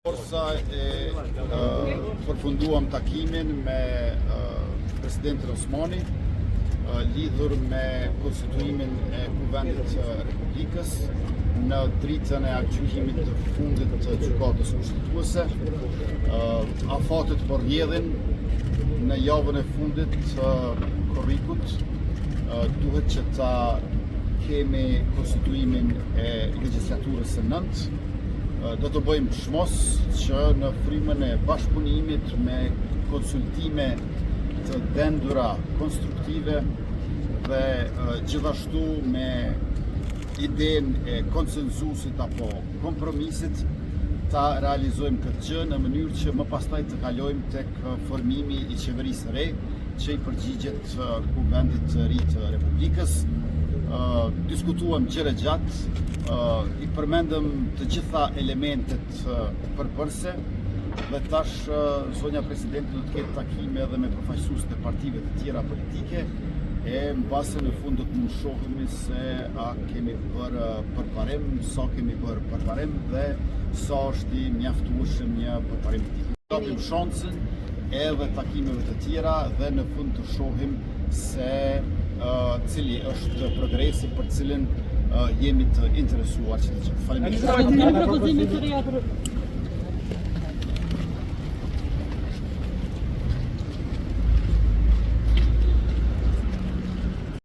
Forsa përfunduam takimin me presidentin Osmani lidhur me konstituimin e Kuvendit të Republikës në dritën e aktgjykimit të fundit të gjykatës kushtetuese. Afatet po rrjedhin në javën e fundit të korrikut. Duhet që ta kemi konstituimin e legjislaturës së nëntë. Do të bëjmë shmos që në frymën e bashkëpunimit me konsultime të dendura konstruktive dhe gjithashtu me idenë e konsensusit apo kompromisit ta realizojmë këtë gjë në mënyrë që më pastaj të kalojmë tek formimi i qeverisë së re që i përgjigjet Kuvendit të ri të Republikës. Diskutuam gjëra gjatë, i përmendëm të gjitha elementet përbërëse dhe tash zonja presidenti do të ketë takime edhe me përfaqësues të partive të tjera politike e mbase në fund do të mund shohemi se a kemi bërë përparim, sa kemi bërë përparim dhe sa është i mjaftueshëm një përparim të tillë. Japim shansën edhe takimeve të tjera dhe në fund të shohim se cili është progresi për cilin jemi të interesuar që të gjithë. Faleminderit.